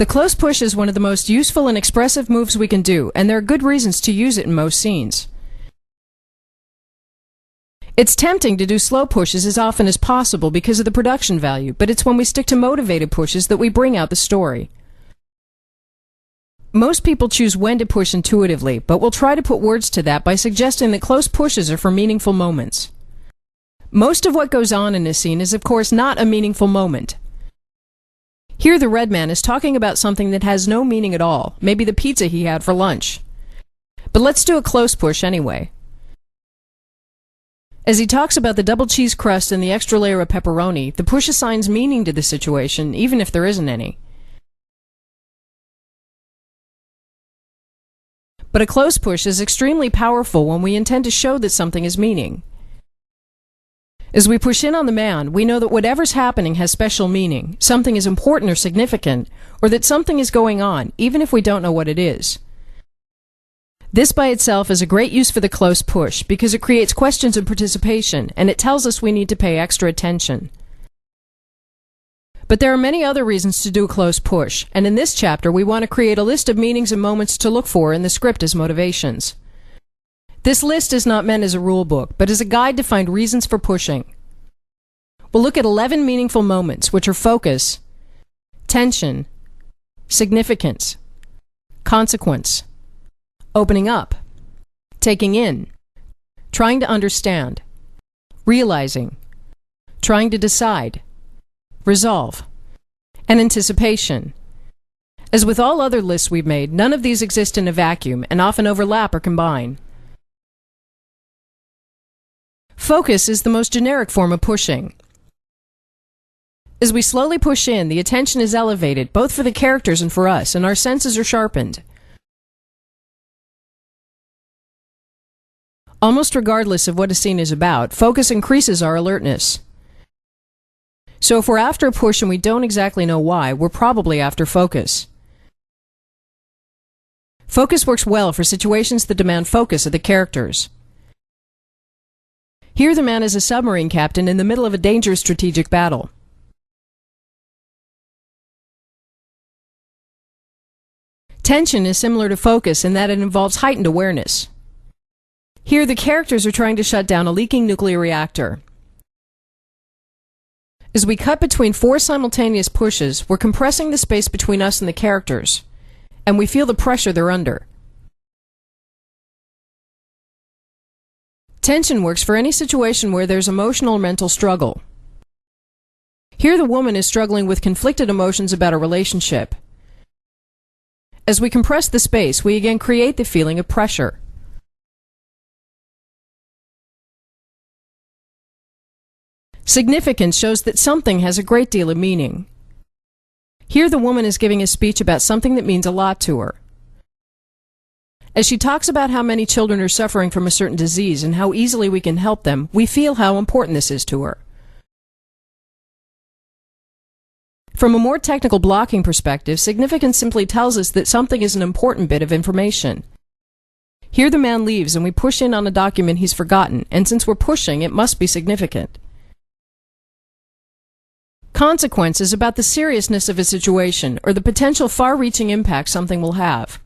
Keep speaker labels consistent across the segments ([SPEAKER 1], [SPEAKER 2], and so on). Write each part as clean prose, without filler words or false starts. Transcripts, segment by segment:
[SPEAKER 1] The close push is one of the most useful and expressive moves we can do, and there are good reasons to use it in most scenes. It's tempting to do slow pushes as often as possible because of the production value, but it's when we stick to motivated pushes that we bring out the story. Most people choose when to push intuitively, but we'll try to put words to that by suggesting that close pushes are for meaningful moments. Most of what goes on in a scene is, of course, not a meaningful moment. Here the red man is talking about something that has no meaning at all, maybe the pizza he had for lunch. But let's do a close push anyway. As he talks about the double cheese crust and the extra layer of pepperoni, the push assigns meaning to the situation, even if there isn't any. But a close push is extremely powerful when we intend to show that something has meaning. As we push in on the man, we know that whatever's happening has special meaning, something is important or significant, or that something is going on, even if we don't know what it is. This by itself is a great use for the close push because it creates questions of participation, and it tells us we need to pay extra attention. But there are many other reasons to do a close push, and in this chapter we want to create a list of meanings and moments to look for in the script as motivations. This list is not meant as a rule book, but as a guide to find reasons for pushing. We'll look at 11 meaningful moments, which are focus, tension, significance, consequence, opening up, taking in, trying to understand, realizing, trying to decide, resolve, and anticipation. As with all other lists we've made, none of these exist in a vacuum and often overlap or combine. Focus is the most generic form of pushing. As we slowly push in, the attention is elevated, both for the characters and for us, and our senses are sharpened. Almost regardless of what a scene is about, focus increases our alertness. So if we're after a push and we don't exactly know why, we're probably after focus. Focus works well for situations that demand focus of the characters. Here the man is a submarine captain in the middle of a dangerous strategic battle. Tension is similar to focus in that it involves heightened awareness. Here the characters are trying to shut down a leaking nuclear reactor. As we cut between 4 simultaneous pushes, we're compressing the space between us and the characters, and we feel the pressure they're under. Tension works for any situation where there's emotional or mental struggle. Here the woman is struggling with conflicted emotions about a relationship. As we compress the space, we again create the feeling of pressure. Significance shows that something has a great deal of meaning. Here the woman is giving a speech about something that means a lot to her. As she talks about how many children are suffering from a certain disease and how easily we can help them, we feel how important this is to her. From a more technical blocking perspective, significance simply tells us that something is an important bit of information. Here the man leaves and we push in on a document he's forgotten, and since we're pushing, it must be significant. Consequence is about the seriousness of a situation or the potential far-reaching impact something will have.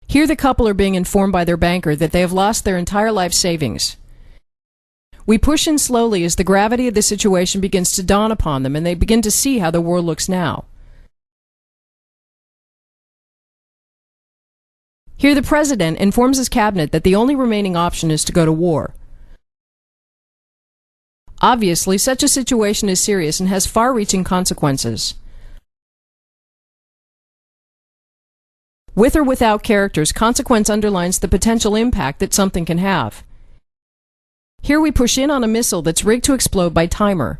[SPEAKER 1] Here the couple are being informed by their banker that they have lost their entire life savings. We push in slowly as the gravity of the situation begins to dawn upon them and they begin to see how the world looks now. Here the president informs his cabinet that the only remaining option is to go to war. Obviously, such a situation is serious and has far-reaching consequences. With or without characters, consequence underlines the potential impact that something can have. Here we push in on a missile that's rigged to explode by timer.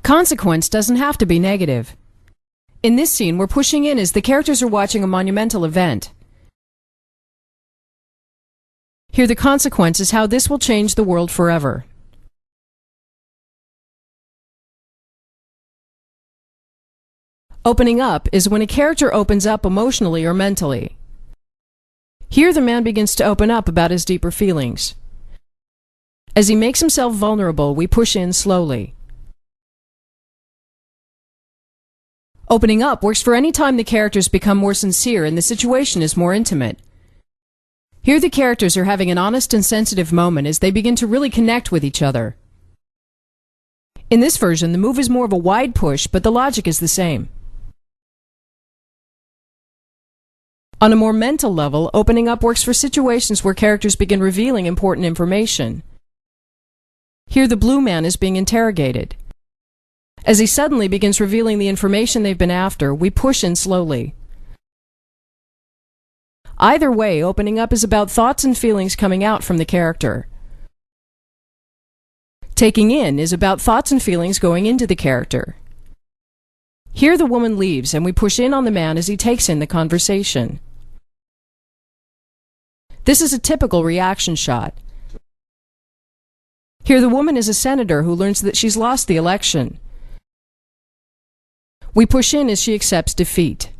[SPEAKER 1] Consequence doesn't have to be negative. In this scene, we're pushing in as the characters are watching a monumental event. Here the consequence is how this will change the world forever. Opening up is when a character opens up emotionally or mentally. Here the man begins to open up about his deeper feelings. As he makes himself vulnerable, we push in slowly. Opening up works for any time the characters become more sincere and the situation is more intimate. Here the characters are having an honest and sensitive moment as they begin to really connect with each other. In this version, the move is more of a wide push, but the logic is the same. On a more mental level, opening up works for situations where characters begin revealing important information. Here the blue man is being interrogated. As he suddenly begins revealing the information they've been after, we push in slowly. Either way, opening up is about thoughts and feelings coming out from the character. Taking in is about thoughts and feelings going into the character. Here the woman leaves and we push in on the man as he takes in the conversation. This is a typical reaction shot. Here the woman is a senator who learns that she's lost the election. We push in as she accepts defeat.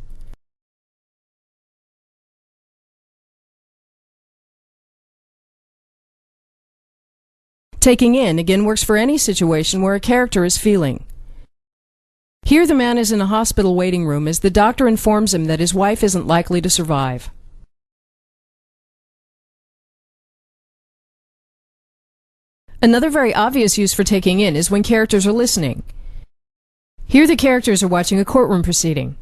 [SPEAKER 1] Taking in again works for any situation where a character is feeling. Here the man is in a hospital waiting room as the doctor informs him that his wife isn't likely to survive. Another very obvious use for taking in is when characters are listening. Here the characters are watching a courtroom proceeding.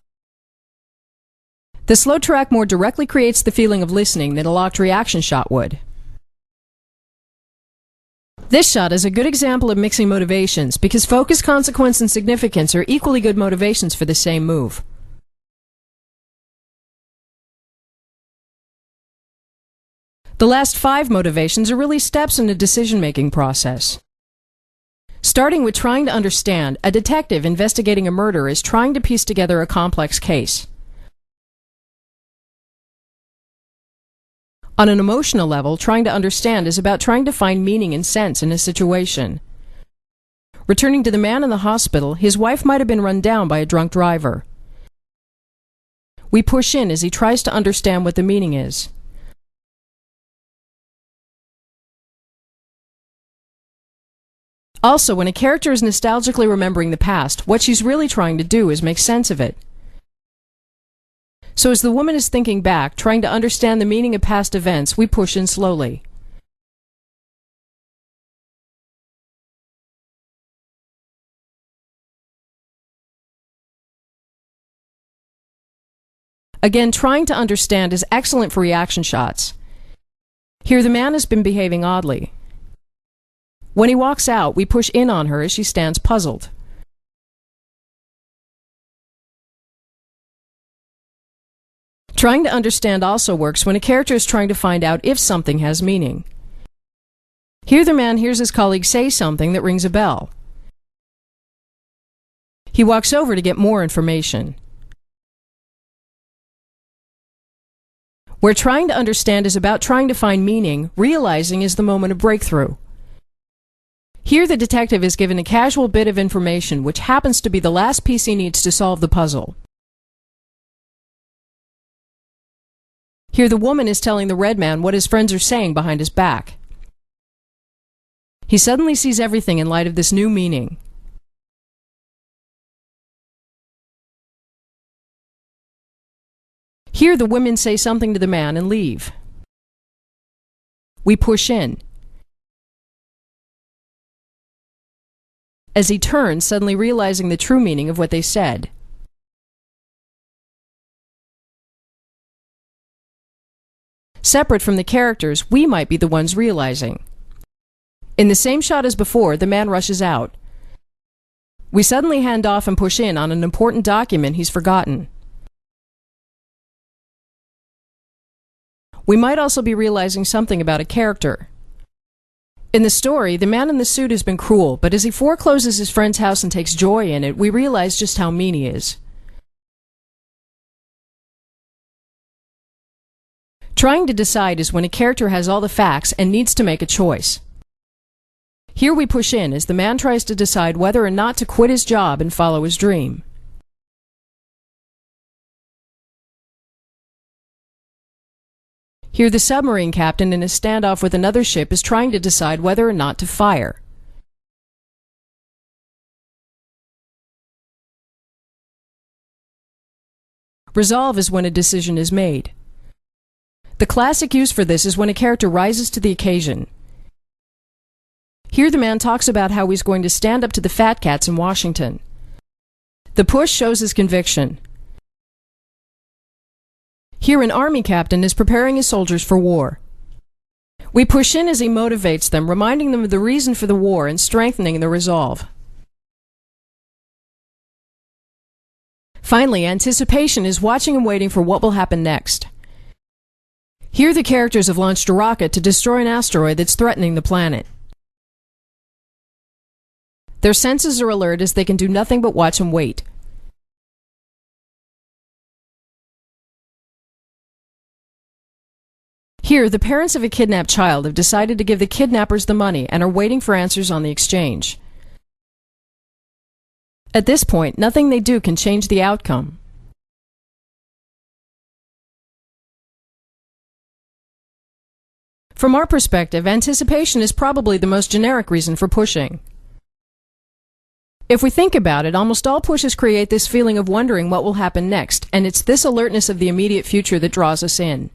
[SPEAKER 1] The slow track more directly creates the feeling of listening than a locked reaction shot would. This shot is a good example of mixing motivations because focus, consequence, and significance are equally good motivations for the same move. The last 5 motivations are really steps in the decision-making process. Starting with trying to understand, a detective investigating a murder is trying to piece together a complex case. On an emotional level, trying to understand is about trying to find meaning and sense in a situation. Returning to the man in the hospital, his wife might have been run down by a drunk driver. We push in as he tries to understand what the meaning is. Also, when a character is nostalgically remembering the past, what she's really trying to do is make sense of it. So as the woman is thinking back, trying to understand the meaning of past events, we push in slowly. Again, trying to understand is excellent for reaction shots. Here the man has been behaving oddly. When he walks out, we push in on her as she stands puzzled. Trying to understand also works when a character is trying to find out if something has meaning. Here the man hears his colleague say something that rings a bell. He walks over to get more information. Where trying to understand is about trying to find meaning, realizing is the moment of breakthrough. Here the detective is given a casual bit of information which happens to be the last piece he needs to solve the puzzle. Here the woman is telling the red man what his friends are saying behind his back. He suddenly sees everything in light of this new meaning. Here the women say something to the man and leave. We push in. As he turns, suddenly realizing the true meaning of what they said. Separate from the characters, we might be the ones realizing. In the same shot as before, the man rushes out. We suddenly hand off and push in on an important document he's forgotten. We might also be realizing something about a character. In the story, the man in the suit has been cruel, but as he forecloses his friend's house and takes joy in it, we realize just how mean he is. Trying to decide is when a character has all the facts and needs to make a choice. Here we push in as the man tries to decide whether or not to quit his job and follow his dream. Here the submarine captain in a standoff with another ship is trying to decide whether or not to fire. Resolve is when a decision is made. The classic use for this is when a character rises to the occasion. Here the man talks about how he's going to stand up to the fat cats in Washington. The push shows his conviction. Here an army captain is preparing his soldiers for war. We push in as he motivates them, reminding them of the reason for the war and strengthening their resolve. Finally, anticipation is watching and waiting for what will happen next. Here the characters have launched a rocket to destroy an asteroid that's threatening the planet. Their senses are alert as they can do nothing but watch and wait. Here, the parents of a kidnapped child have decided to give the kidnappers the money and are waiting for answers on the exchange. At this point, nothing they do can change the outcome. From our perspective, anticipation is probably the most generic reason for pushing. If we think about it, almost all pushes create this feeling of wondering what will happen next, and it's this alertness of the immediate future that draws us in.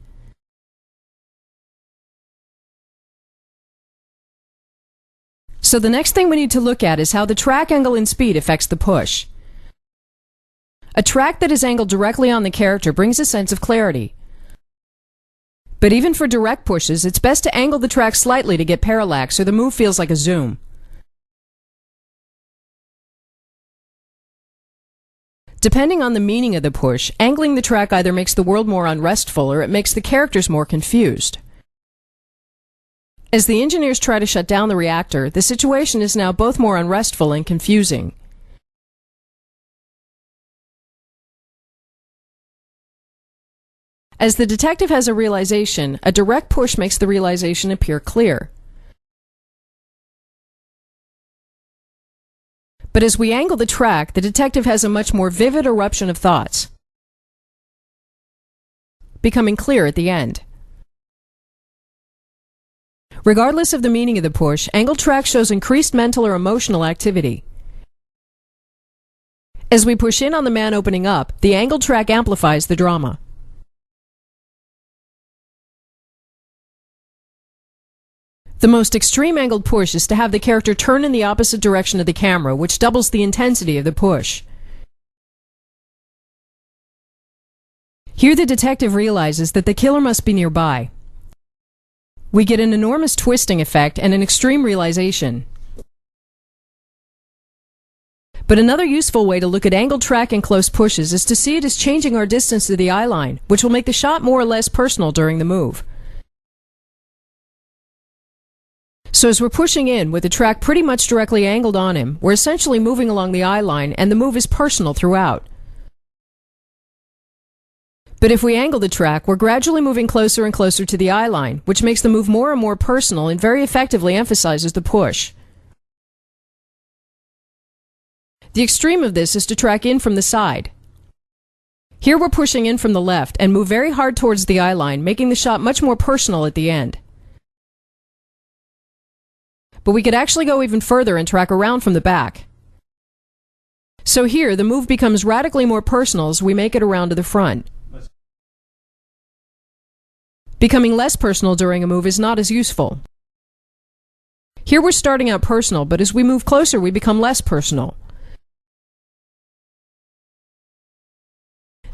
[SPEAKER 1] So the next thing we need to look at is how the track angle and speed affects the push. A track that is angled directly on the character brings a sense of clarity. But even for direct pushes, it's best to angle the track slightly to get parallax so the move feels like a zoom. Depending on the meaning of the push, angling the track either makes the world more unrestful or it makes the characters more confused. As the engineers try to shut down the reactor, the situation is now both more unrestful and confusing. As the detective has a realization, a direct push makes the realization appear clear. But as we angle the track, the detective has a much more vivid eruption of thoughts, becoming clear at the end. Regardless of the meaning of the push, angled track shows increased mental or emotional activity. As we push in on the man opening up, the angled track amplifies the drama. The most extreme angled push is to have the character turn in the opposite direction of the camera, which doubles the intensity of the push. Here the detective realizes that the killer must be nearby. We get an enormous twisting effect and an extreme realization. But another useful way to look at angled track and close pushes is to see it as changing our distance to the eye line, which will make the shot more or less personal during the move. So as we're pushing in with the track pretty much directly angled on him, we're essentially moving along the eye line and the move is personal throughout. But if we angle the track, we're gradually moving closer and closer to the eye line, which makes the move more and more personal and very effectively emphasizes the push. The extreme of this is to track in from the side. Here we're pushing in from the left and move very hard towards the eye line, making the shot much more personal at the end. But we could actually go even further and track around from the back. So here, the move becomes radically more personal as we make it around to the front. Becoming less personal during a move is not as useful. Here we're starting out personal, but as we move closer, we become less personal.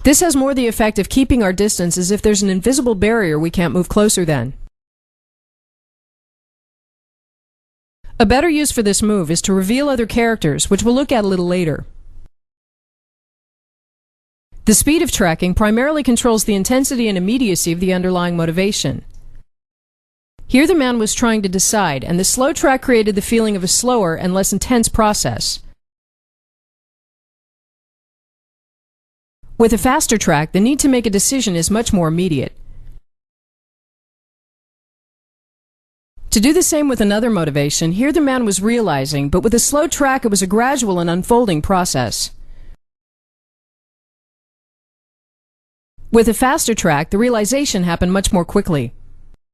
[SPEAKER 1] This has more the effect of keeping our distance as if there's an invisible barrier we can't move closer than. A better use for this move is to reveal other characters, which we'll look at a little later. The speed of tracking primarily controls the intensity and immediacy of the underlying motivation. Here the man was trying to decide, and the slow track created the feeling of a slower and less intense process. With a faster track, the need to make a decision is much more immediate. To do the same with another motivation, here the man was realizing, but with a slow track it was a gradual and unfolding process. With a faster track, the realization happened much more quickly.